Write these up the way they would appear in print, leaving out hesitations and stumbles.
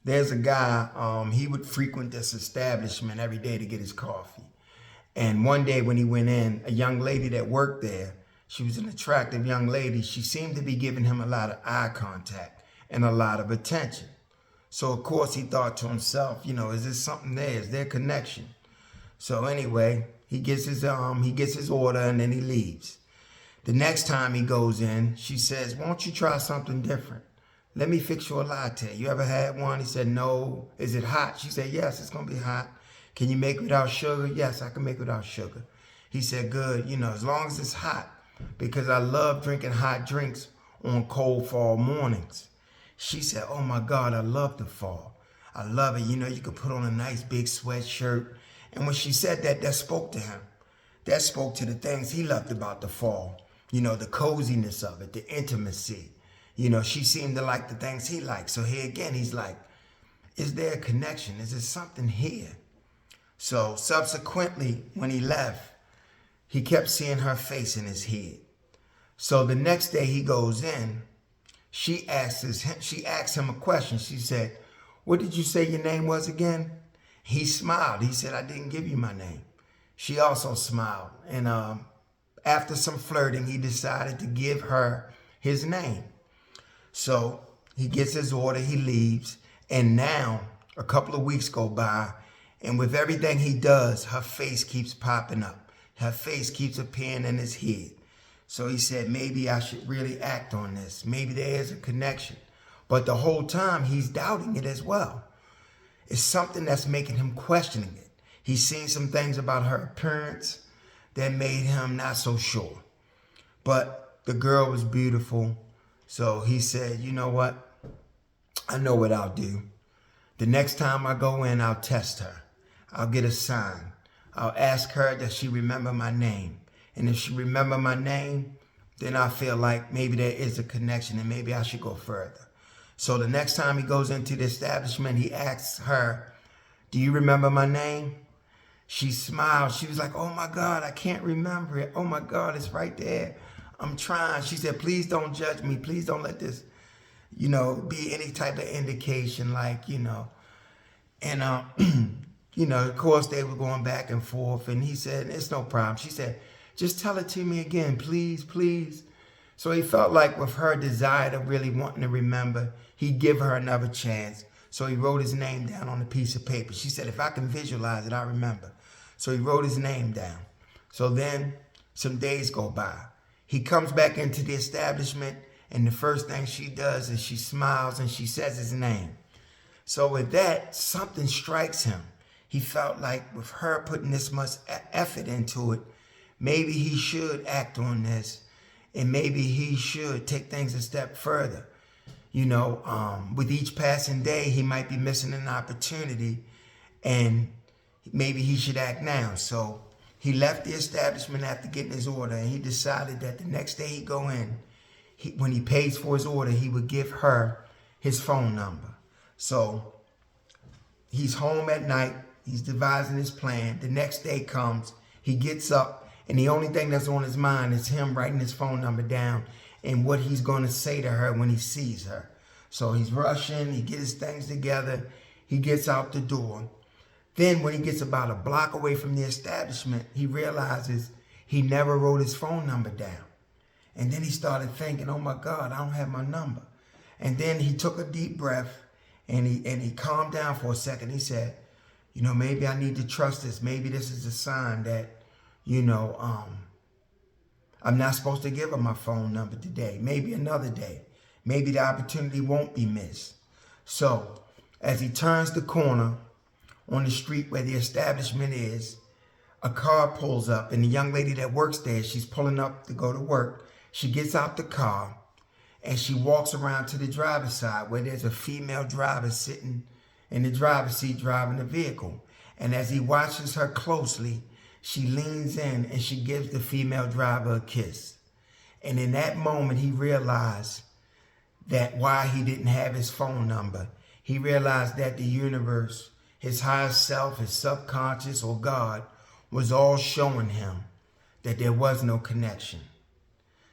There's a guy, he would frequent this establishment every day to get his coffee. And one day when he went in, a young lady that worked there, she was an attractive young lady. She seemed to be giving him a lot of eye contact and a lot of attention. So of course he thought to himself, is there something there? Is there a connection? So anyway, he gets his order and then he leaves. The next time he goes in, she says, "Won't you try something different? Let me fix you a latte. You ever had one?" He said, "No." "Is it hot?" She said, "Yes, it's going to be hot." "Can you make it without sugar?" "Yes, I can make it without sugar." He said, "Good, as long as it's hot, because I love drinking hot drinks on cold fall mornings." She said, "Oh my God, I love the fall. I love it. You could put on a nice big sweatshirt." And when she said that, that spoke to him. That spoke to the things he loved about the fall. The coziness of it, the intimacy. She seemed to like the things he liked. So here again, he's like, is there a connection? Is there something here? So subsequently, when he left, he kept seeing her face in his head. So the next day he goes in, she asks him a question. She said, "What did you say your name was again?" He smiled. He said, "I didn't give you my name." She also smiled. And after some flirting, he decided to give her his name. So he gets his order, he leaves, and now a couple of weeks go by, and with everything he does, her face keeps popping up. Her face keeps appearing in his head. So he said, maybe I should really act on this. Maybe there is a connection. But the whole time, he's doubting it as well. It's something that's making him questioning it. He's seen some things about her appearance that made him not so sure. But the girl was beautiful. So he said, "You know what? I know what I'll do. The next time I go in, I'll test her. I'll get a sign. I'll ask her, does she remember my name? And if she remember my name, then I feel like maybe there is a connection and maybe I should go further." So the next time he goes into the establishment, he asks her, "Do you remember my name?" She smiled. She was like, "Oh my God, I can't remember it. Oh my God, it's right there. I'm trying." She said, "Please don't judge me. Please don't let this, be any type of indication And, of course, they were going back and forth. And he said, "It's no problem." She said, "Just tell it to me again, please, please." So he felt like with her desire to really wanting to remember, he'd give her another chance. So he wrote his name down on a piece of paper. She said, "If I can visualize it, I remember." So he wrote his name down. So then some days go by. He comes back into the establishment, and the first thing she does is she smiles and she says his name. So with that, something strikes him. He felt like with her putting this much effort into it, maybe he should act on this, and maybe he should take things a step further. With each passing day, he might be missing an opportunity, and maybe he should act now. So he left the establishment after getting his order, and he decided that the next day he go in, when he pays for his order, he would give her his phone number. So he's home at night. He's devising his plan. The next day comes. He gets up, and the only thing that's on his mind is him writing his phone number down and what he's going to say to her when he sees her. So he's rushing. He gets his things together. He gets out the door. Then when he gets about a block away from the establishment, he realizes he never wrote his phone number down. And then he started thinking, "Oh my God, I don't have my number." And then he took a deep breath, and he calmed down for a second. He said, maybe I need to trust this. Maybe this is a sign that, I'm not supposed to give her my phone number today. Maybe another day. Maybe the opportunity won't be missed. So as he turns the corner on the street where the establishment is, a car pulls up, and the young lady that works there, she's pulling up to go to work. She gets out the car, and she walks around to the driver's side where there's a female driver sitting in the driver's seat driving the vehicle. And as he watches her closely, she leans in and she gives the female driver a kiss. And in that moment, he realized that why he didn't have his phone number. He realized that the universe, his higher self, his subconscious, or God, was all showing him that there was no connection.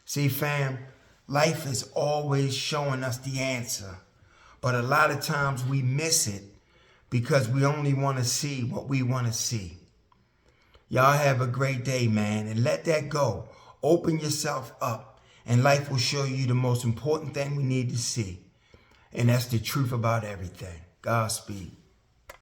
See, fam, life is always showing us the answer, But a lot of times we miss it because we only want to see what we want to see. Y'all have a great day, man, and let that go. Open yourself up, and life will show you the most important thing we need to see, and that's the truth about everything. Godspeed.